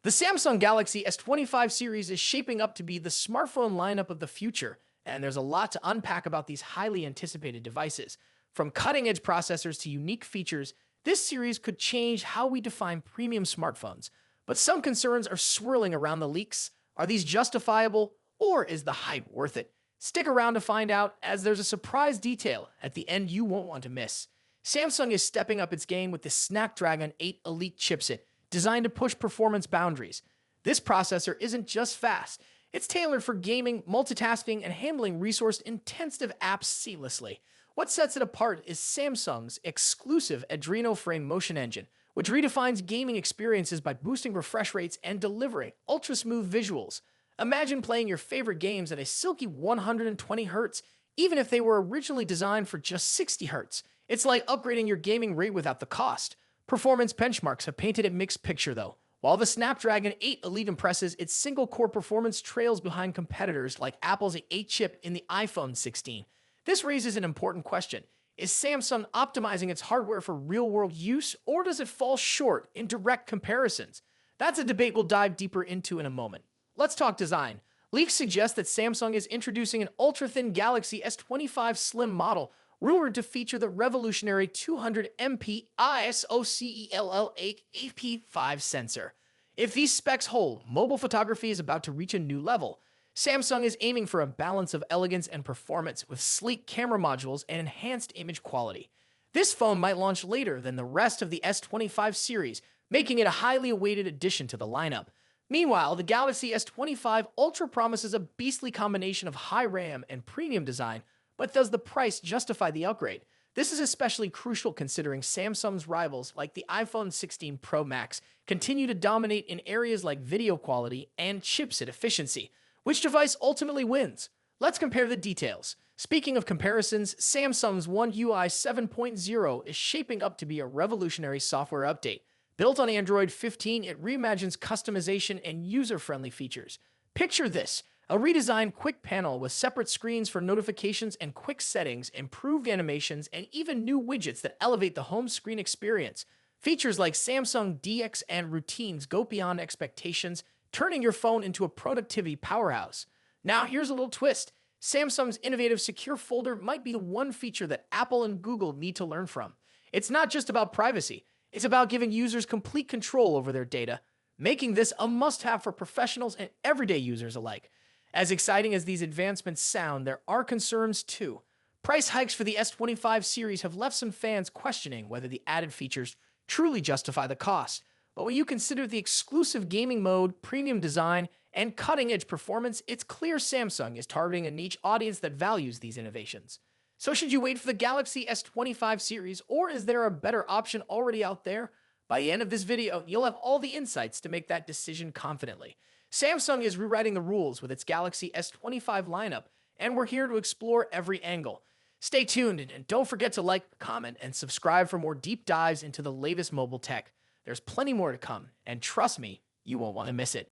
The Samsung Galaxy S25 series is shaping up to be the smartphone lineup of the future, and there's a lot to unpack about these highly anticipated devices. From cutting-edge processors to unique features, this series could change how we define premium smartphones. But some concerns are swirling around the leaks. Are these justifiable, or is the hype worth it? Stick around to find out, as there's a surprise detail at the end you won't want to miss. Samsung is stepping up its game with the Snapdragon 8 Elite chipset, designed to push performance boundaries. This processor isn't just fast, it's tailored for gaming, multitasking, and handling resource-intensive apps seamlessly. What sets it apart is Samsung's exclusive Adreno frame motion engine, which redefines gaming experiences by boosting refresh rates and delivering ultra-smooth visuals. Imagine playing your favorite games at a silky 120 Hz, even if they were originally designed for just 60 Hz. It's like upgrading your gaming rig without the cost. Performance benchmarks have painted a mixed picture though. While the Snapdragon 8 Elite impresses, its single-core performance trails behind competitors like Apple's 8-chip in the iPhone 16. This raises an important question. Is Samsung optimizing its hardware for real-world use, or does it fall short in direct comparisons? That's a debate we'll dive deeper into in a moment. Let's talk design. Leaks suggest that Samsung is introducing an ultra-thin Galaxy S25 Slim model, rumored to feature the revolutionary 200MP ISO-CELL8 AP5 sensor. If these specs hold, mobile photography is about to reach a new level. Samsung is aiming for a balance of elegance and performance with sleek camera modules and enhanced image quality. This phone might launch later than the rest of the S25 series, making it a highly awaited addition to the lineup. Meanwhile, the Galaxy S25 Ultra promises a beastly combination of high RAM and premium design, but does the price justify the upgrade? This is especially crucial considering Samsung's rivals like the iPhone 16 Pro Max continue to dominate in areas like video quality and chipset efficiency. Which device ultimately wins? Let's compare the details. Speaking of comparisons, Samsung's One UI 7.0 is shaping up to be a revolutionary software update. Built on Android 15, it reimagines customization and user-friendly features. Picture this: a redesigned quick panel with separate screens for notifications and quick settings, improved animations, and even new widgets that elevate the home screen experience. Features like Samsung DX and routines go beyond expectations, turning your phone into a productivity powerhouse. Now, here's a little twist. Samsung's innovative secure folder might be the one feature that Apple and Google need to learn from. It's not just about privacy. It's about giving users complete control over their data, making this a must-have for professionals and everyday users alike. As exciting as these advancements sound, there are concerns too. Price hikes for the S25 series have left some fans questioning whether the added features truly justify the cost. But when you consider the exclusive gaming mode, premium design, and cutting-edge performance, it's clear Samsung is targeting a niche audience that values these innovations. So should you wait for the Galaxy S25 series, or is there a better option already out there? By the end of this video, you'll have all the insights to make that decision confidently. Samsung is rewriting the rules with its Galaxy S25 lineup, and we're here to explore every angle. Stay tuned, and don't forget to like, comment, and subscribe for more deep dives into the latest mobile tech. There's plenty more to come, and trust me, you won't want to miss it.